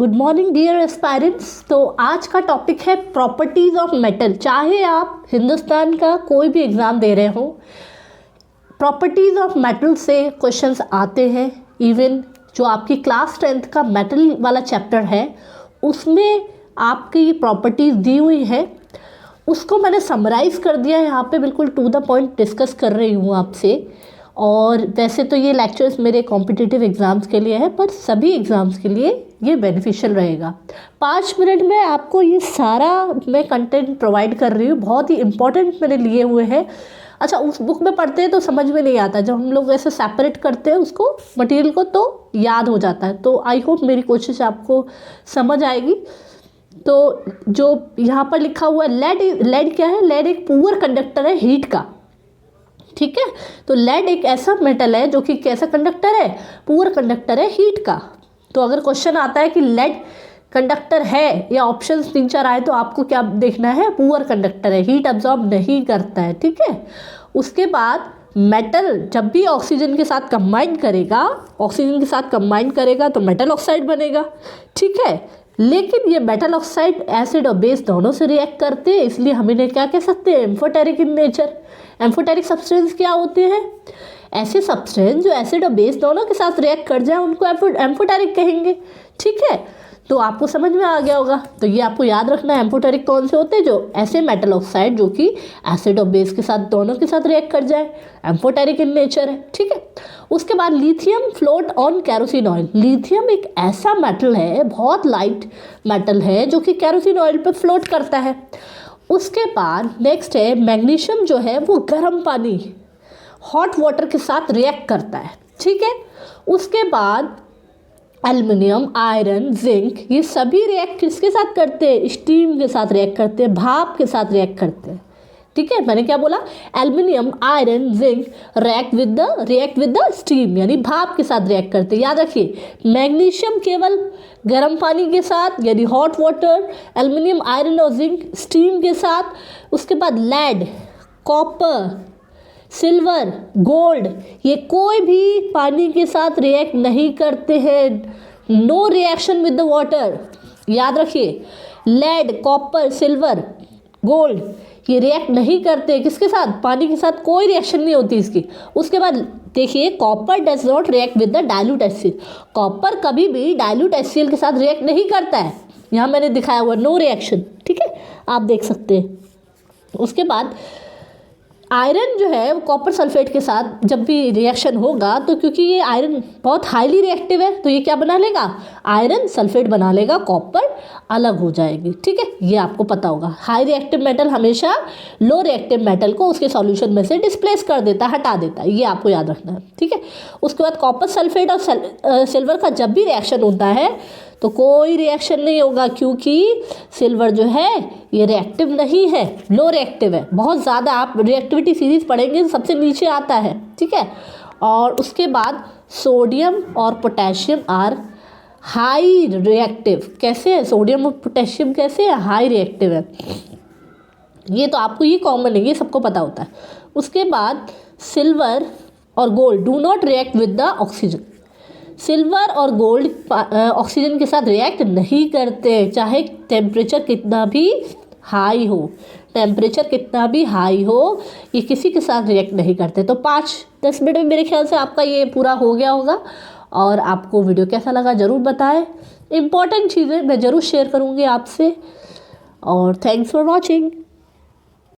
Good morning dear aspirants. तो आज का टॉपिक है प्रॉपर्टीज़ ऑफ मेटल। चाहे आप हिंदुस्तान का कोई भी एग्ज़ाम दे रहे हो, प्रॉपर्टीज़ ऑफ मेटल से क्वेश्चंस आते हैं। इवन जो आपकी क्लास 10th का मेटल वाला चैप्टर है उसमें आपकी प्रॉपर्टीज़ दी हुई है, उसको मैंने समराइज़ कर दिया है यहाँ पे, बिल्कुल टू द पॉइंट डिस्कस कर रही हूँ आपसे। और वैसे तो ये लेक्चर्स मेरे कॉम्पिटिटिव एग्ज़ाम्स के लिए है, पर सभी एग्ज़ाम्स के लिए ये बेनिफिशियल रहेगा। 5 मिनट में आपको ये सारा मैं कंटेंट प्रोवाइड कर रही हूँ, बहुत ही इंपॉर्टेंट मैंने लिए हुए हैं। अच्छा, उस बुक में पढ़ते हैं तो समझ में नहीं आता, जब हम लोग ऐसे सेपरेट करते हैं उसको मटेरियल को तो याद हो जाता है। तो आई होप मेरी कोशिश आपको समझ आएगी। तो जो यहाँ पर लिखा हुआ है लेड क्या है? लेड एक पुअर कंडक्टर है हीट का, ठीक है। तो लेड एक ऐसा मेटल है जो कि कैसा कंडक्टर है? पुअर कंडक्टर है हीट का। तो अगर क्वेश्चन आता है कि लेड कंडक्टर है या ऑप्शंस 3-4 आए तो आपको क्या देखना है? पुअर कंडक्टर है, हीट अब्जॉर्ब नहीं करता है, ठीक है। उसके बाद मेटल जब भी ऑक्सीजन के साथ कंबाइन करेगा तो मेटल ऑक्साइड बनेगा, ठीक है। लेकिन ये मेटल ऑक्साइड एसिड और बेस दोनों से रिएक्ट करते हैं, इसलिए हम इन्हें क्या कह सकते हैं? Amphoteric in nature. Amphoteric substance क्या होते हैं? ऐसे सब्सटेंस जो एसिड और बेस दोनों के साथ रिएक्ट कर जाए उनको एम्फोटेरिक कहेंगे, ठीक है। तो आपको समझ में आ गया होगा। तो ये आपको याद रखना है, एम्फोटेरिक कौन से होते हैं? जो ऐसे मेटल ऑक्साइड जो कि एसिड और बेस के साथ दोनों के साथ रिएक्ट कर जाए, एम्फोटेरिक इन नेचर है, ठीक है। उसके बाद lithium float on kerosene oil. Lithium एक ऐसा मेटल है, बहुत लाइट मेटल है, जो कि कैरोसिन ऑयल पे फ्लोट करता है। उसके बाद नेक्स्ट है मैग्नीशियम, जो है वो गर्म पानी हॉट वाटर के साथ रिएक्ट करता है, ठीक है। उसके बाद एल्युमिनियम, आयरन, जिंक, ये सभी रिएक्ट किसके साथ करते हैं? स्टीम के साथ रिएक्ट करते हैं, भाप के साथ रिएक्ट करते हैं, ठीक है। मैंने क्या बोला? Aluminium, iron, zinc react with the steam, यानी भाप के साथ रिएक्ट करते हैं। याद रखिए, मैग्नीशियम केवल गर्म पानी के साथ यानी हॉट वाटर, एल्युमिनियम, आयरन और जिंक स्टीम के साथ। उसके बाद लेड, कॉपर, सिल्वर, गोल्ड, ये कोई भी पानी के साथ रिएक्ट नहीं करते हैं। No reaction with the water. याद रखिए, लेड, कॉपर, सिल्वर, गोल्ड ये रिएक्ट नहीं करते किसके साथ? पानी के साथ कोई रिएक्शन नहीं होती इसकी। उसके बाद देखिए, copper does not react with the dilute HCl। Copper कभी भी डाइल्यूट HCl के साथ रिएक्ट नहीं करता है। यहाँ मैंने दिखाया हुआ नो रिएक्शन, ठीक है, आप देख सकते हैं। उसके बाद आयरन जो है वो कॉपर सल्फेट के साथ जब भी रिएक्शन होगा, तो क्योंकि ये आयरन बहुत हाईली रिएक्टिव है तो ये क्या बना लेगा? आयरन सल्फेट बना लेगा, कॉपर अलग हो जाएगी, ठीक है। ये आपको पता होगा, हाई रिएक्टिव मेटल हमेशा लो रिएक्टिव मेटल को उसके सॉल्यूशन में से डिस्प्लेस कर देता है, हटा देता है, ये आपको याद रखना है, ठीक है। उसके बाद कॉपर सल्फेट और सिल्वर का जब भी रिएक्शन होता है तो कोई रिएक्शन नहीं होगा, क्योंकि सिल्वर जो है ये रिएक्टिव नहीं है, लो रिएक्टिव है बहुत ज़्यादा। आप रिएक्टिविटी सीरीज पढ़ेंगे सबसे नीचे आता है, ठीक है। और उसके बाद सोडियम और पोटेशियम आर हाई रिएक्टिव। कैसे है सोडियम और पोटेशियम? कैसे है? हाई रिएक्टिव है। ये तो आपको ये कॉमन है, ये सबको पता होता है। उसके बाद सिल्वर और gold do not react with the oxygen. Silver और गोल्ड ऑक्सीजन के साथ रिएक्ट नहीं करते, चाहे टेम्परेचर कितना भी हाई हो। टेम्परेचर कितना भी हाई हो, ये किसी के साथ रिएक्ट नहीं करते। तो 5-10 मिनट में मेरे ख्याल से आपका ये पूरा हो गया होगा। और आपको वीडियो कैसा लगा ज़रूर बताएं। इम्पॉर्टेंट चीज़ें मैं ज़रूर शेयर करूँगी आपसे। और थैंक्स फॉर वॉचिंग।